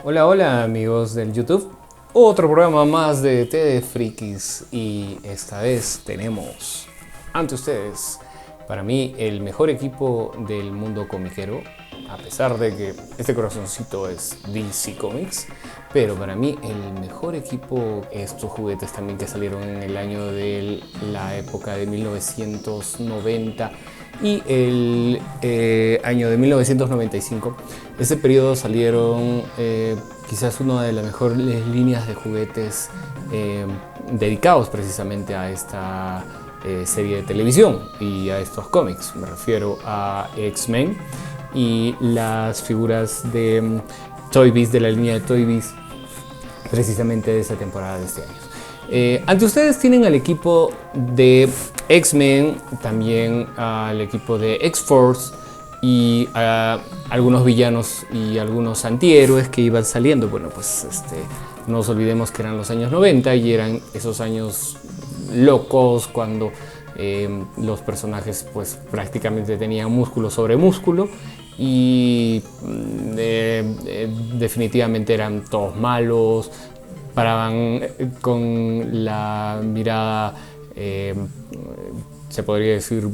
Hola, hola amigos del YouTube. Otro programa más de TD Frikis y esta vez tenemos ante ustedes, para mí, el mejor equipo del mundo comiquero, a pesar de que este corazoncito es DC Comics, pero para mí el mejor equipo, estos juguetes también que salieron en el año de la época de 1990 y el año de 1995. Ese periodo salieron quizás una de las mejores líneas de juguetes dedicados precisamente a esta serie de televisión y a estos cómics. Me refiero a X-Men y las figuras de Toy Biz, de la línea de Toy Biz, precisamente de esa temporada de este año. Ante ustedes tienen al equipo de X-Men, también al equipo de X-Force y algunos villanos y algunos antihéroes que iban saliendo. Bueno, pues no nos olvidemos que eran los años 90 y eran esos años locos cuando los personajes pues prácticamente tenían músculo sobre músculo y definitivamente eran todos malos, paraban con la mirada, se podría decir,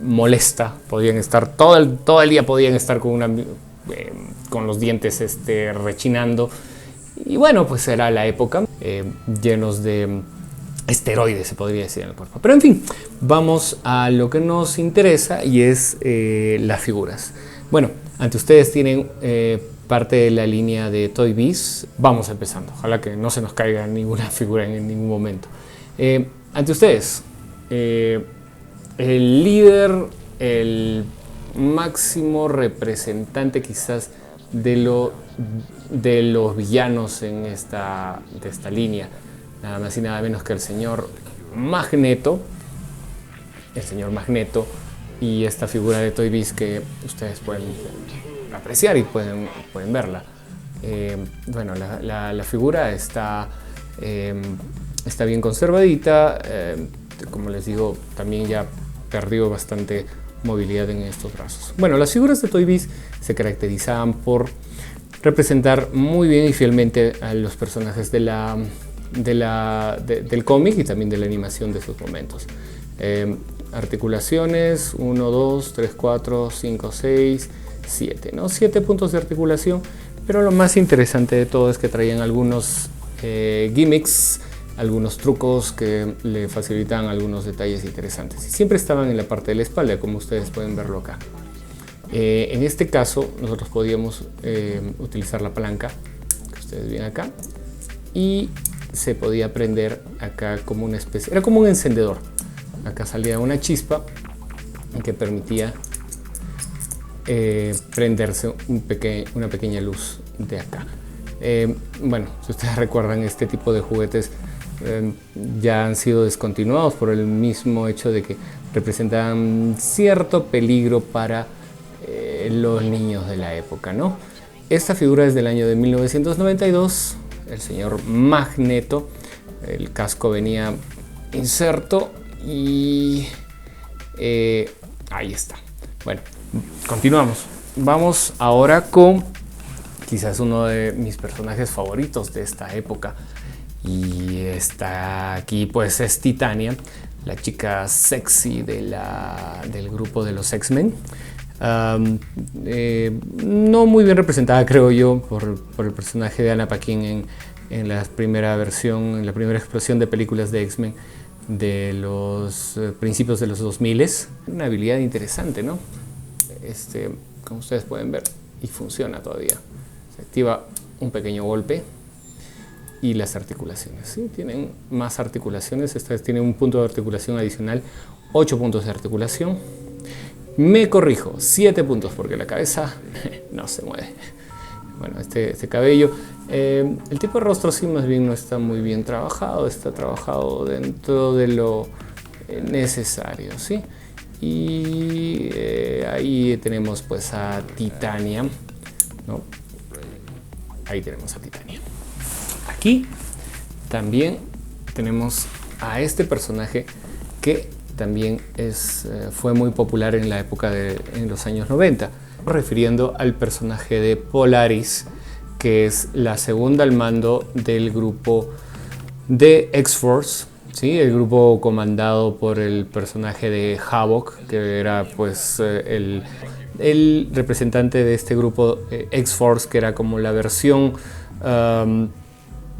molesta. Podían estar todo el día, podían estar con los dientes rechinando. Y bueno, pues era la época, llenos de esteroides, se podría decir, en el cuerpo. Pero en fin, vamos a lo que nos interesa y es las figuras. Bueno, ante ustedes tienen parte de la línea de Toy Biz. Vamos empezando, ojalá que no se nos caiga ninguna figura en ningún momento. Ante ustedes, el líder, el máximo representante quizás de los villanos de esta línea, nada más y nada menos que el señor Magneto. El señor Magneto y esta figura de Toy Biz que ustedes pueden apreciar y pueden verla. Bueno, la figura está bien conservadita. Como les digo, también ya perdió bastante movilidad en estos brazos. Bueno, las figuras de Toy Biz se caracterizaban por representar muy bien y fielmente a los personajes del cómic y también de la animación de esos momentos. Articulaciones 1, 2, 3, 4, 5, 6, 7, ¿no? 7 puntos de articulación, pero lo más interesante de todo es que traían algunos gimmicks, algunos trucos que le facilitan algunos detalles interesantes. Y siempre estaban en la parte de la espalda, como ustedes pueden verlo acá. En este caso, nosotros podíamos utilizar la palanca, que ustedes ven acá, y se podía prender acá como una especie, era como un encendedor. Acá salía una chispa que permitía prenderse una pequeña luz de acá. Bueno, si ustedes recuerdan, este tipo de juguetes ya han sido descontinuados por el mismo hecho de que representaban cierto peligro para los niños de la época, ¿no? Esta figura es del año de 1992, el señor Magneto. El casco venía inserto y ahí está. Bueno, continuamos. Vamos ahora con quizás uno de mis personajes favoritos de esta época. Y está aquí, pues, es Titania, la chica sexy del grupo de los X-Men. No muy bien representada, creo yo, por el personaje de Anna Paquin en la primera versión, en la primera explosión de películas de X-Men de los principios de los 2000. Una habilidad interesante, ¿no? Como ustedes pueden ver, y funciona todavía. Se activa un pequeño golpe. Y las articulaciones, ¿sí? Tienen más articulaciones. Esta vez tiene un punto de articulación adicional, 8 puntos de articulación. Me corrijo, 7 puntos porque la cabeza no se mueve. Bueno, este cabello, el tipo de rostro sí más bien no está muy bien trabajado, está trabajado dentro de lo necesario, ¿sí? Y ahí tenemos pues a Titania, ¿no? Ahí tenemos a Titania. Aquí también tenemos a este personaje que también fue muy popular en la época en los años 90, refiriendo al personaje de Polaris, que es la segunda al mando del grupo de X-Force, ¿sí? El grupo comandado por el personaje de Havok, que era pues el representante de este grupo X-Force, que era como la versión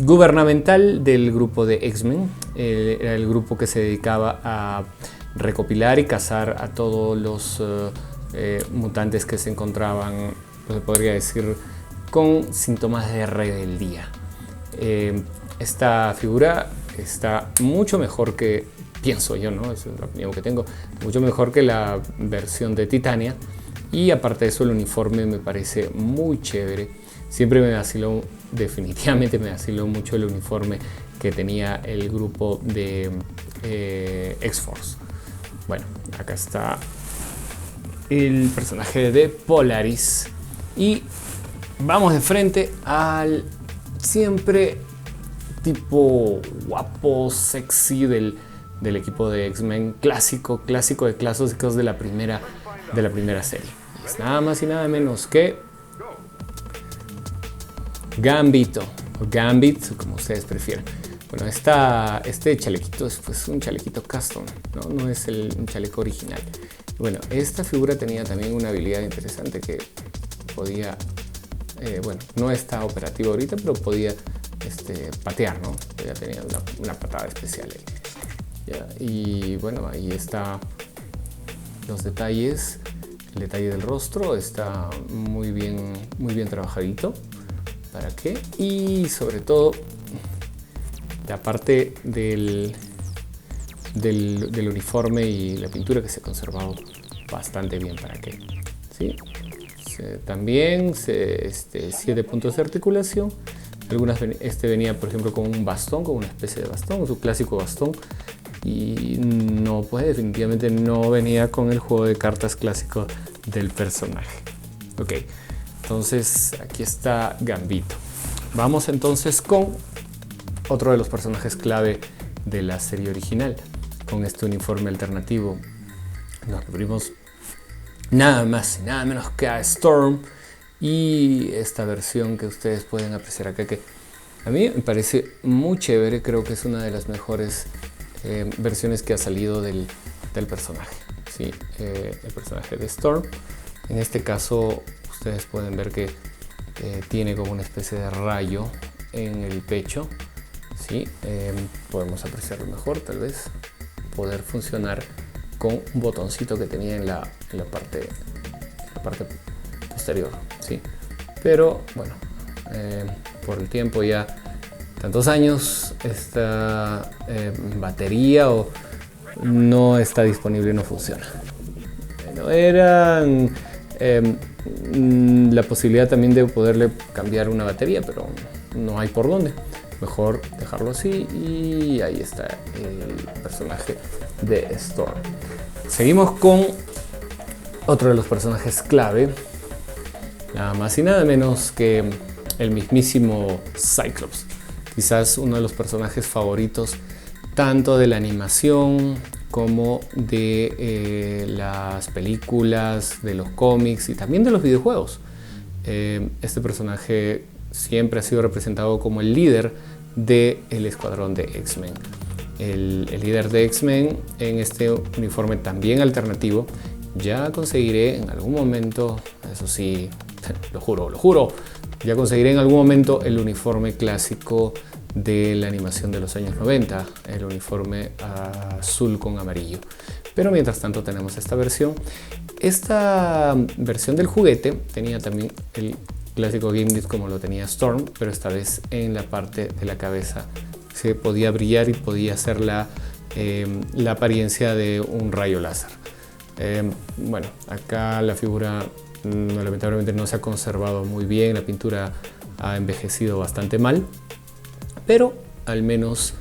gubernamental del grupo de X-Men. Era el grupo que se dedicaba a recopilar y cazar a todos los mutantes que se encontraban, se podría decir, con síntomas de rebeldía. Esta figura está mucho mejor que, pienso yo, ¿no? Esa es la opinión que tengo, mucho mejor que la versión de Titania, y aparte de eso el uniforme me parece muy chévere. Siempre me vaciló, definitivamente me vaciló mucho el uniforme que tenía el grupo de X-Force. Bueno, acá está el personaje de Polaris y vamos de frente al siempre tipo guapo, sexy del equipo de X-Men, clásico de clásicos de la primera serie. Es nada más y nada menos que Gambito, o Gambit, como ustedes prefieran. Bueno, este chalequito es pues un chalequito custom, no es un chaleco original. Bueno, esta figura tenía también una habilidad interesante que podía, bueno, no está operativo ahorita, pero podía patear, ¿no? Ya tenía una patada especial ahí. ¿Ya? Y bueno, ahí está los detalles. El detalle del rostro está muy bien trabajadito. ¿Para qué? Y sobre todo la parte del uniforme y la pintura, que se ha conservado bastante bien. ¿Para qué? ¿Sí? También 7 puntos de articulación. Venía, por ejemplo, con un bastón, con una especie de bastón, su clásico bastón. Y no, pues definitivamente no venía con el juego de cartas clásico del personaje. Ok, entonces aquí está Gambito. Vamos entonces con otro de los personajes clave de la serie original. Con este uniforme alternativo nos referimos nada más y nada menos que a Storm. Y esta versión que ustedes pueden apreciar acá, que a mí me parece muy chévere, creo que es una de las mejores versiones que ha salido del personaje. Sí, el personaje de Storm. En este caso ustedes pueden ver que tiene como una especie de rayo en el pecho. Sí, podemos apreciarlo mejor, tal vez poder funcionar con un botoncito que tenía en la parte posterior, sí. Pero bueno, por el tiempo, ya tantos años, esta batería no está disponible, no funciona. Bueno, eran la posibilidad también de poderle cambiar una batería, pero no hay por dónde. Mejor dejarlo así, y ahí está el personaje de Storm. Seguimos con otro de los personajes clave, nada más y nada menos que el mismísimo Cyclops. Quizás uno de los personajes favoritos tanto de la animación como de las películas, de los cómics y también de los videojuegos. Este personaje siempre ha sido representado como el líder del escuadrón de X-Men. El líder de X-Men en este uniforme también alternativo. Ya conseguiré en algún momento, eso sí, lo juro, ya conseguiré en algún momento el uniforme clásico de la animación de los años 90, el uniforme azul con amarillo. Pero mientras tanto tenemos esta versión. Esta versión del juguete tenía también el clásico Gimli como lo tenía Storm, pero esta vez en la parte de la cabeza se podía brillar y podía hacer la apariencia de un rayo láser. Bueno, acá la figura lamentablemente no se ha conservado muy bien, la pintura ha envejecido bastante mal, pero al menos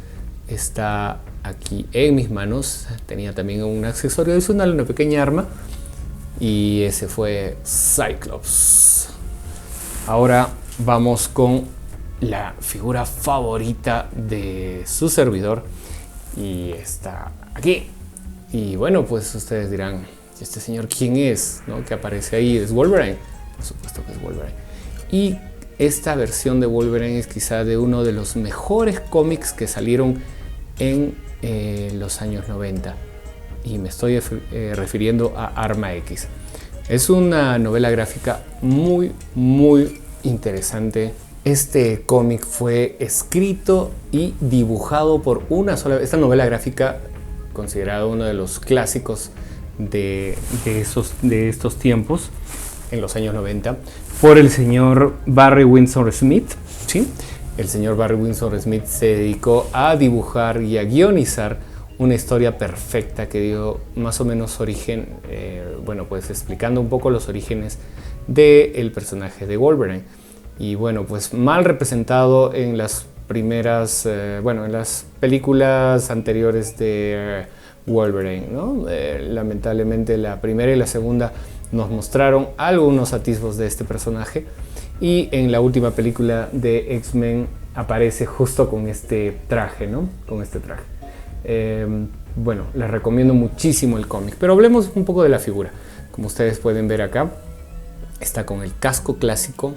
está aquí en mis manos. Tenía también un accesorio adicional, una pequeña arma, y ese fue Cyclops. Ahora vamos con la figura favorita de su servidor, y está aquí. Y bueno, pues ustedes dirán, ¿este señor quién es? ¿No? Que aparece ahí, ¿es Wolverine? Por supuesto que es Wolverine. Y esta versión de Wolverine es quizá de uno de los mejores cómics que salieron en los años 90. Y me estoy refiriendo a Arma X. Es una novela gráfica muy interesante. Este cómic fue escrito y dibujado por una sola vez. Esta novela gráfica, considerada uno de los clásicos de estos tiempos, en los años 90, por el señor Barry Windsor Smith. ¿Sí? El señor Barry Windsor Smith se dedicó a dibujar y a guionizar una historia perfecta que dio más o menos origen, bueno, pues explicando un poco los orígenes del personaje de Wolverine. Y bueno, pues mal representado en las primeras, en las películas anteriores de Wolverine, ¿no? Lamentablemente la primera y la segunda nos mostraron algunos atisbos de este personaje, y en la última película de X-Men aparece justo con este traje, ¿no? Con este traje. Bueno, les recomiendo muchísimo el cómic, pero hablemos un poco de la figura. Como ustedes pueden ver acá, está con el casco clásico,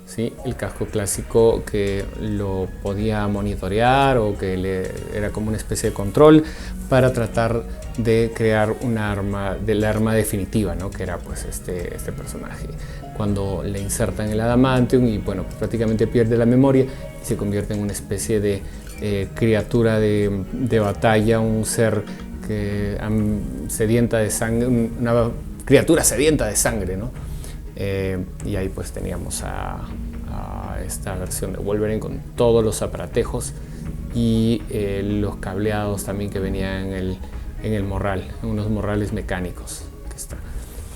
¿sí? El casco clásico que lo podía monitorear o que era como una especie de control para tratar de crear una arma, del arma definitiva, ¿no? Que era pues este personaje. Cuando le insertan el adamantium y bueno, prácticamente pierde la memoria y se convierte en una especie de criatura de batalla, un ser sedienta de sangre, una criatura sedienta de sangre, ¿no? Y ahí pues teníamos a esta versión de Wolverine con todos los aparatejos y los cableados también que venían en el morral, en unos morrales mecánicos. Aquí está.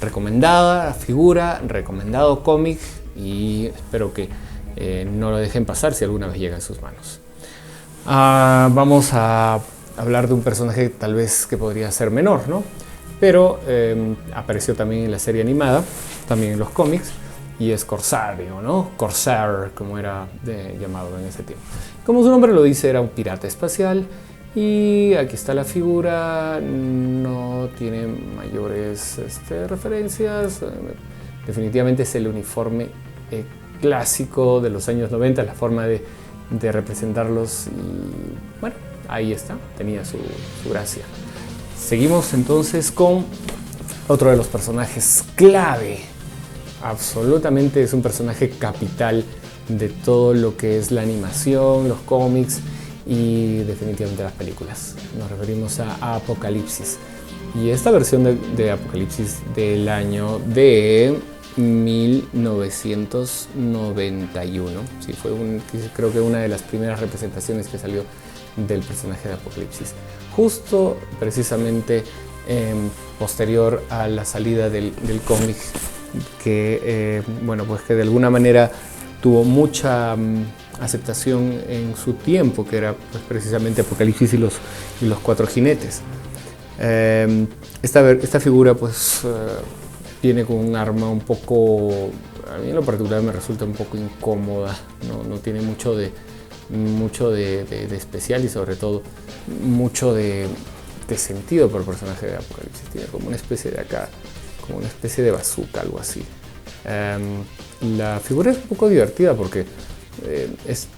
Recomendada figura, recomendado cómic, y espero que no lo dejen pasar si alguna vez llega en sus manos. Vamos a hablar de un personaje tal vez que podría ser menor, ¿no? Pero apareció también en la serie animada, también en los cómics, y es Corsario, ¿no? Corsair, como era llamado en ese tiempo. Como su nombre lo dice, era un pirata espacial, y aquí está la figura. No tiene mayores referencias. Definitivamente es el uniforme clásico de los años 90, la forma de representarlos, y bueno, ahí está, tenía su gracia. Seguimos entonces con otro de los personajes clave. Absolutamente es un personaje capital de todo lo que es la animación, los cómics y definitivamente las películas. Nos referimos a Apocalipsis. Y esta versión de Apocalipsis del año de 1991, sí, creo que una de las primeras representaciones que salió del personaje de Apocalipsis, justo precisamente posterior a la salida del cómic, que bueno, pues que de alguna manera tuvo mucha aceptación en su tiempo, que era pues precisamente Apocalipsis y los Cuatro Jinetes. Esta figura pues viene con un arma un poco, a mí en lo particular me resulta un poco incómoda, no tiene mucho de especial, y sobre todo mucho de sentido por el personaje de Apocalipsis. Tiene como una especie de acá, como una especie de bazooka, algo así. La figura es un poco divertida porque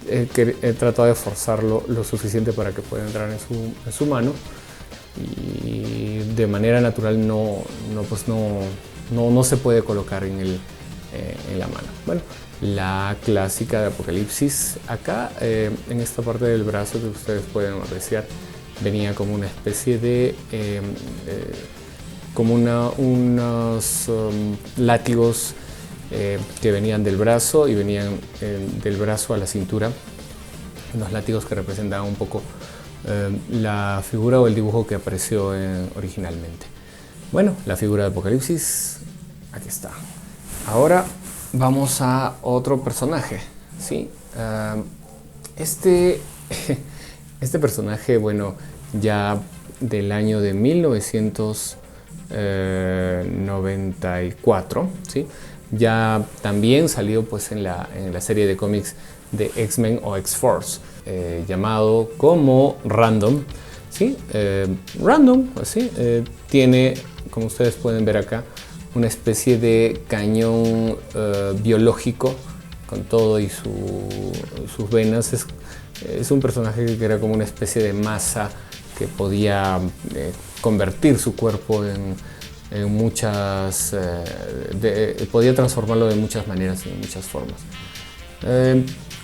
he tratado de forzarlo lo suficiente para que pueda entrar en su mano, y de manera natural no se puede colocar en la mano. Bueno, la clásica de Apocalipsis, acá en esta parte del brazo que ustedes pueden apreciar, venía como una especie de como unos látigos que venían del brazo y venían del brazo a la cintura, unos látigos que representaban un poco la figura o el dibujo que apareció originalmente. Bueno, la figura de Apocalipsis, aquí está. Ahora vamos a otro personaje, ¿sí? Este personaje, bueno, ya del año de 1994, ¿sí? Ya también salió pues en la serie de cómics de X-Men o X-Force, llamado como Random, ¿sí? Random, así, tiene, como ustedes pueden ver acá, una especie de cañón biológico con todo y sus venas, es un personaje que era como una especie de masa que podía convertir su cuerpo en muchas, podía transformarlo de muchas maneras y de muchas formas.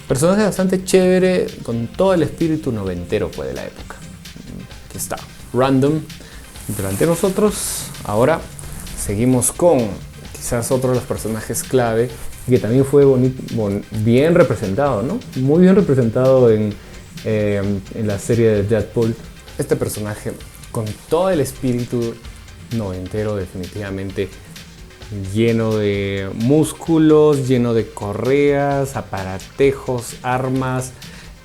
Personaje bastante chévere, con todo el espíritu noventero pues, de la época. Aquí está, Random, delante de nosotros. Ahora seguimos con quizás otro de los personajes clave, que también fue bien representado, ¿no? Muy bien representado en la serie de Deadpool. Este personaje, con todo el espíritu noventero, definitivamente lleno de músculos, lleno de correas, aparatejos, armas.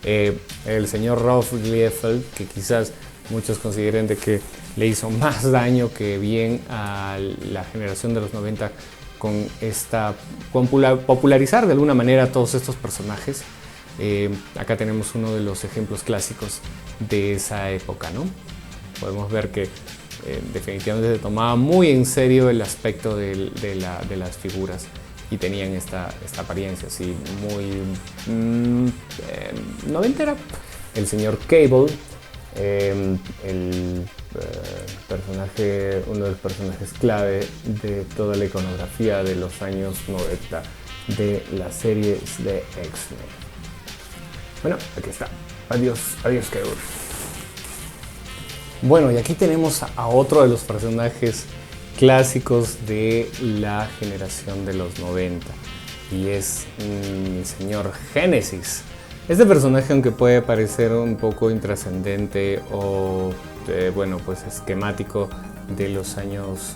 El señor Rolf Liefeld, que quizás muchos consideren de que le hizo más daño que bien a la generación de los 90 con popularizar de alguna manera todos estos personajes. Acá tenemos uno de los ejemplos clásicos de esa época, ¿no? Podemos ver que definitivamente se tomaba muy en serio el aspecto de las figuras y tenían esta apariencia así muy noventera. El señor Cable, uno de los personajes clave de toda la iconografía de los años 90 de las series de X-Men. Bueno, aquí está. Adiós Cable. Bueno, y aquí tenemos a otro de los personajes clásicos de la generación de los 90 y es mi señor Génesis. Este personaje, aunque puede parecer un poco intrascendente o bueno, pues esquemático de los años,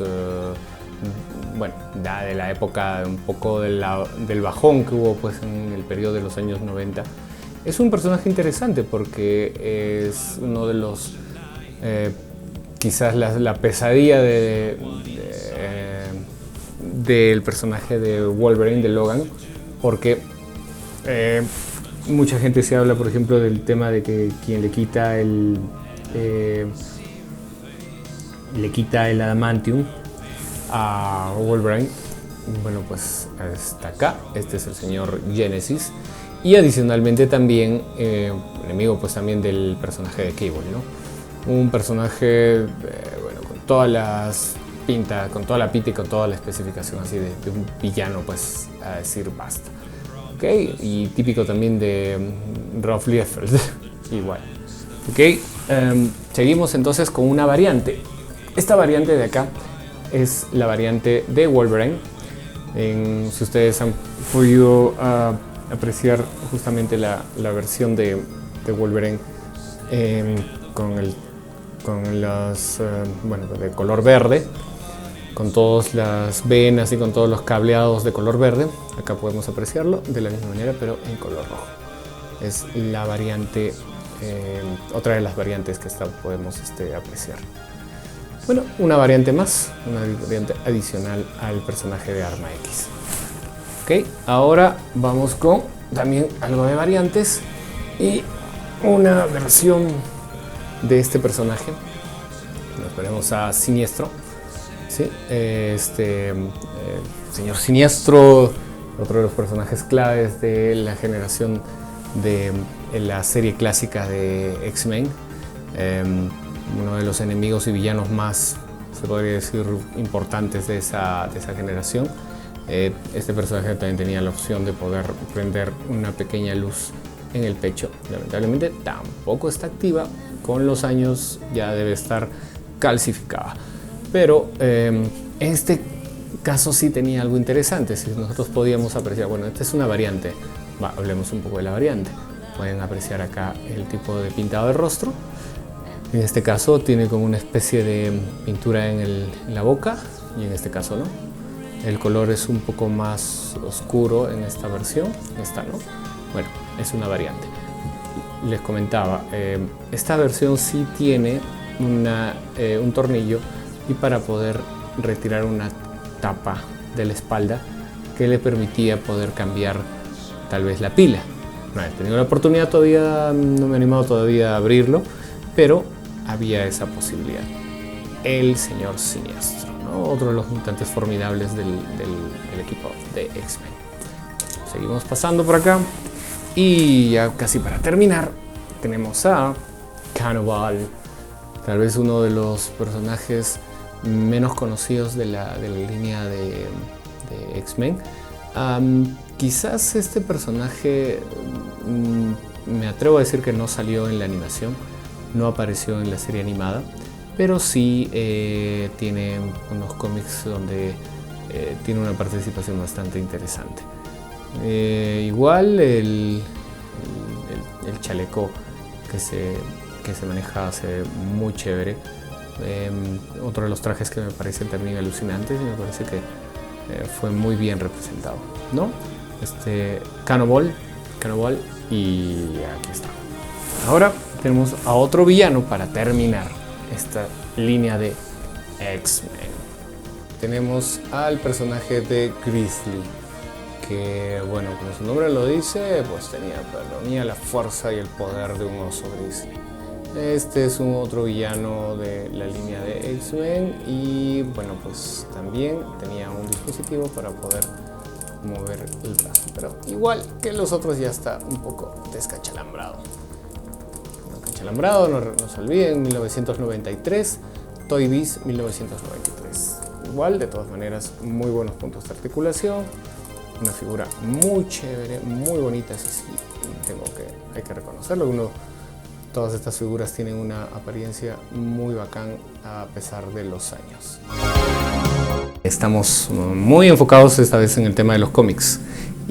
bueno, de la época un poco del bajón que hubo pues en el periodo de los años 90, es un personaje interesante porque es uno de los quizás la pesadilla del personaje de Wolverine, de Logan, porque mucha gente se habla, por ejemplo, del tema de que quien le quita el adamantium a Wolverine, bueno, pues está acá. Este es el señor Genesis, y adicionalmente también enemigo pues también del personaje de Cable, ¿no? Un personaje bueno, con toda la pinta y con toda la especificación así de un villano, pues a decir basta. Okay. Y típico también de Rolf Liefeld, igual. Okay. Seguimos entonces con una variante. Esta variante de acá es la variante de Wolverine. Si ustedes han podido apreciar justamente la versión de Wolverine con los bueno, de color verde, con todas las venas y con todos los cableados de color verde. Acá podemos apreciarlo de la misma manera, pero en color rojo. Es la variante, otra de las variantes que podemos apreciar. Bueno, una variante más, una variante adicional al personaje de Arma X. Ok, ahora vamos con también algo de variantes y una versión de este personaje. Nos veremos a Siniestro, ¿sí? Señor Siniestro, otro de los personajes claves de la generación de la serie clásica de X-Men, uno de los enemigos y villanos más, se podría decir, importantes de esa generación. Este personaje también tenía la opción de poder prender una pequeña luz en el pecho. Lamentablemente tampoco está activa, con los años ya debe estar calcificada, pero en este caso sí tenía algo interesante. Si nosotros podíamos apreciar, bueno, esta es una variante, hablemos un poco de la variante. Pueden apreciar acá el tipo de pintado de rostro. En este caso tiene como una especie de pintura en la boca, y en este caso no. El color es un poco más oscuro en esta versión, esta no. Bueno, es una variante. Les comentaba, esta versión sí tiene un tornillo, y para poder retirar una tapa de la espalda que le permitía poder cambiar tal vez la pila. No he tenido la oportunidad todavía, no me he animado todavía a abrirlo, pero había esa posibilidad. El señor Siniestro, ¿no? Otro de los mutantes formidables del equipo de X-Men. seguimos pasando por acá. Y ya casi para terminar, tenemos a Cannibal, tal vez uno de los personajes menos conocidos de la línea de X-Men. Quizás este personaje, me atrevo a decir que no salió en la animación, no apareció en la serie animada, pero sí tiene unos cómics donde tiene una participación bastante interesante. Igual el chaleco que se maneja se ve muy chévere. Otro de los trajes que me parecen también alucinantes y me parece que fue muy bien representado, ¿no? Cannibal, y aquí está. Ahora tenemos a otro villano para terminar esta línea de X-Men. Tenemos al personaje de Grizzly, que, bueno, como su nombre lo dice, pues tenía la fuerza y el poder de un oso grizzly. Este es un otro villano de la línea de X-Men y, bueno, pues también tenía un dispositivo para poder mover el brazo, pero igual que los otros ya está un poco descachalambrado. No se olviden, 1993, Toy Biz 1993. Igual, de todas maneras, muy buenos puntos de articulación. Una figura muy chévere, muy bonita, eso sí, hay que reconocerlo. Todas estas figuras tienen una apariencia muy bacán a pesar de los años. Estamos muy enfocados esta vez en el tema de los cómics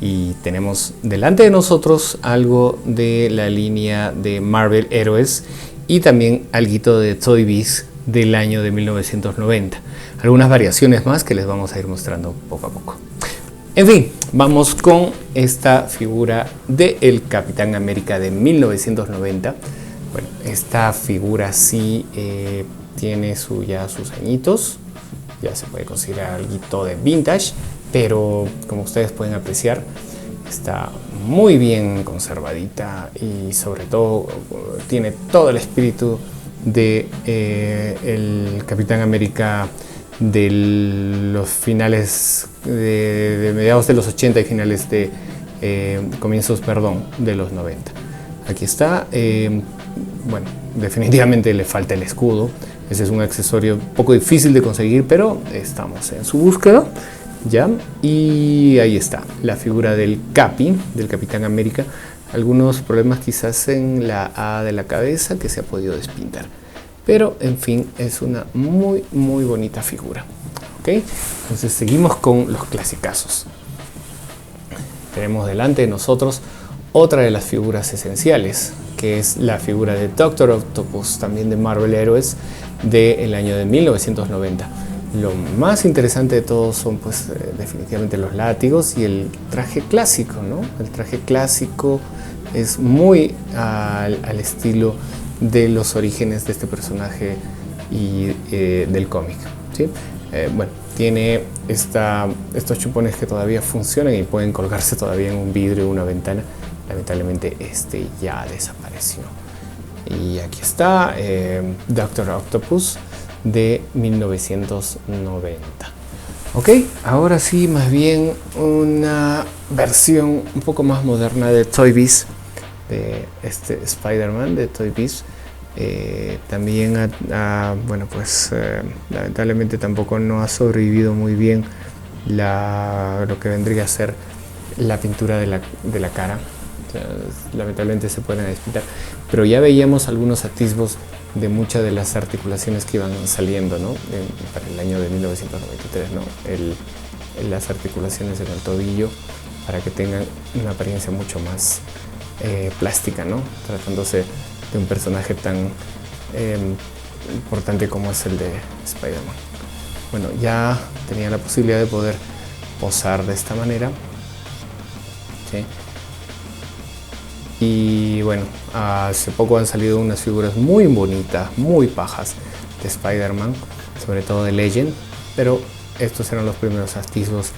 y tenemos delante de nosotros algo de la línea de Marvel Heroes y también alguito de Toy Biz del año de 1990. Algunas variaciones más que les vamos a ir mostrando poco a poco. En fin, vamos con esta figura del Capitán América de 1990. Bueno, esta figura sí tiene ya sus añitos, ya se puede considerar algo de vintage, pero como ustedes pueden apreciar, está muy bien conservadita y sobre todo tiene todo el espíritu de el Capitán América de los finales de mediados de los 80 y finales de comienzos de los 90. Aquí está. Bueno, definitivamente le falta el escudo. Ese es un accesorio un poco difícil de conseguir, pero estamos en su búsqueda ya. Y ahí está la figura del Capi, del Capitán América. Algunos problemas quizás en la A de la cabeza que se ha podido despintar, pero en fin, es una muy bonita figura. ¿Ok? Entonces seguimos con los clasicazos. Tenemos delante de nosotros otra de las figuras esenciales, que es la figura de Doctor Octopus, también de Marvel Heroes, del año de 1990. Lo más interesante de todo son pues definitivamente los látigos y el traje clásico, ¿no? El traje clásico es muy al estilo de los orígenes de este personaje y del cómic, ¿sí? Bueno, tiene estos chupones que todavía funcionan y pueden colgarse todavía en un vidrio o una ventana. Lamentablemente ya desapareció. Y aquí está Doctor Octopus de 1990. Ok, ahora sí, más bien una versión un poco más moderna de Toy Biz, de Spider-Man de Toy Biz. También bueno, pues lamentablemente tampoco no ha sobrevivido muy bien lo que vendría a ser la pintura de la cara. O sea, lamentablemente se pueden despintar, pero ya veíamos algunos atisbos de muchas de las articulaciones que iban saliendo, ¿no? Para el año de 1993, ¿no? Las articulaciones en el tobillo, para que tengan una apariencia mucho más plástica, ¿no? Tratándose de un personaje tan importante como es el de Spider-Man. Bueno, ya tenía la posibilidad de poder posar de esta manera, ¿sí? Y bueno, hace poco han salido unas figuras muy bonitas, muy pajas de Spider-Man, sobre todo de Legend, pero estos eran los primeros atisbos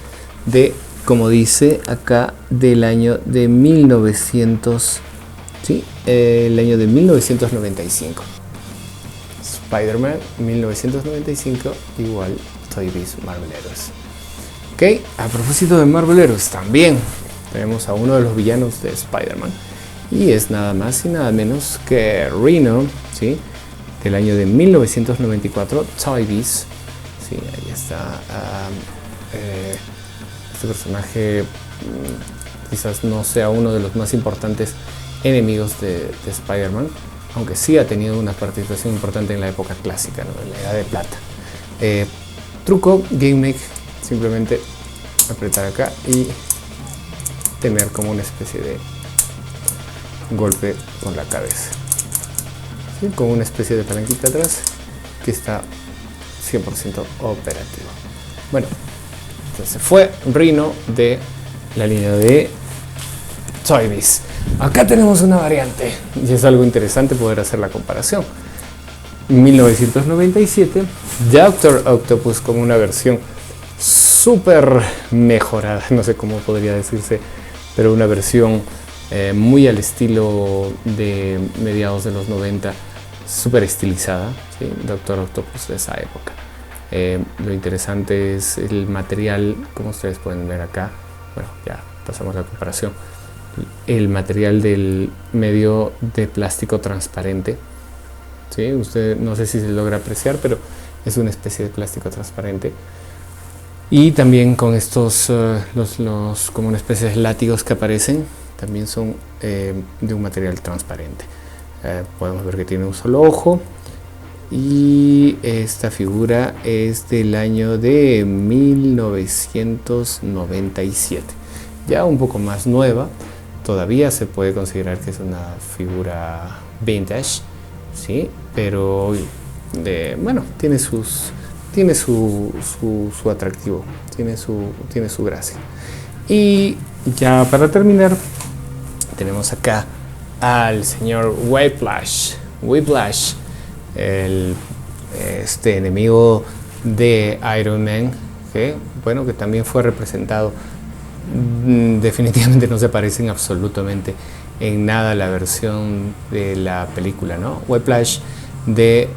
de, como dice acá, del año de 1900, ¿sí? El año de 1995. Spider-Man 1995, igual Toy Biz Marvel Heroes. Ok, a propósito de Marvel Heroes, también tenemos a uno de los villanos de Spider-Man. Y es nada más y nada menos que Rhino, ¿sí? Del año de 1994, Toy Biz. Sí, ahí está. Este personaje quizás no sea uno de los más importantes enemigos de Spider-Man, aunque sí ha tenido una participación importante en la época clásica, ¿no? En la Edad de Plata. Truco, gimmick, simplemente apretar acá y tener como una especie de golpe con la cabeza, ¿sí? Con una especie de palanquita atrás que está 100% operativo. Bueno, entonces fue Rhino de la línea de Toy Biz. Acá tenemos una variante y es algo interesante poder hacer la comparación. 1997, Doctor Octopus como una versión súper mejorada, no sé cómo podría decirse, pero una versión muy al estilo de mediados de los 90, súper estilizada, ¿sí? Doctor Octopus de esa época. Lo interesante es el material, como ustedes pueden ver acá. Bueno, ya pasamos la comparación. El material del medio de plástico transparente, ¿sí? Usted no sé si se logra apreciar, pero es una especie de plástico transparente. Y también con estos, como una especie de látigos que aparecen, también son de un material transparente. Podemos ver que tiene un solo ojo. Y esta figura es del año de 1997. Ya un poco más nueva. Todavía se puede considerar que es una figura vintage, ¿sí? Pero bueno, tiene su atractivo, tiene su gracia. Y ya para terminar, tenemos acá al señor Whiplash, este enemigo de Iron Man, que bueno, que también fue representado. Definitivamente no se parecen absolutamente en nada a la versión de la película, ¿no? Whiplash de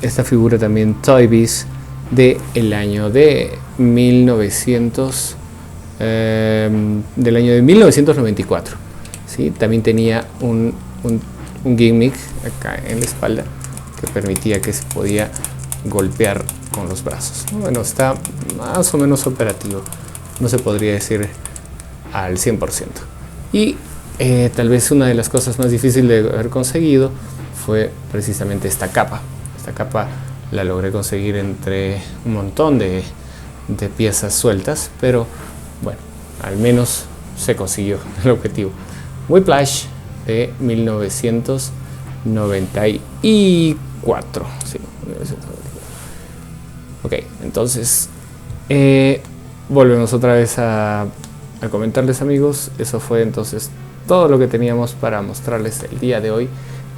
esta figura también Toy Biz de el año de 1994, ¿sí? También tenía un gimmick acá en la espalda que permitía que se podía golpear con los brazos. Bueno, está más o menos operativo, no se podría decir al 100%. Y tal vez una de las cosas más difíciles de haber conseguido fue precisamente esta capa. Esta capa la logré conseguir entre un montón de piezas sueltas, pero bueno, al menos se consiguió el objetivo. Whiplash de 1994. Sí, 1994. Ok, entonces volvemos otra vez a comentarles, amigos. Eso fue entonces todo lo que teníamos para mostrarles el día de hoy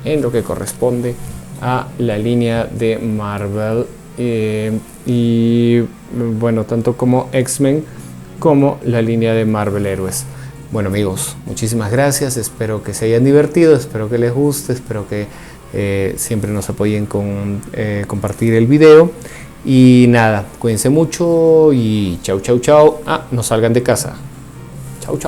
en lo que corresponde a la línea de Marvel y bueno, tanto como X-Men como la línea de Marvel Héroes. Bueno, amigos, muchísimas gracias, espero que se hayan divertido, espero que les guste, espero que siempre nos apoyen con compartir el video. Y nada, cuídense mucho y chau. No salgan de casa. Chau.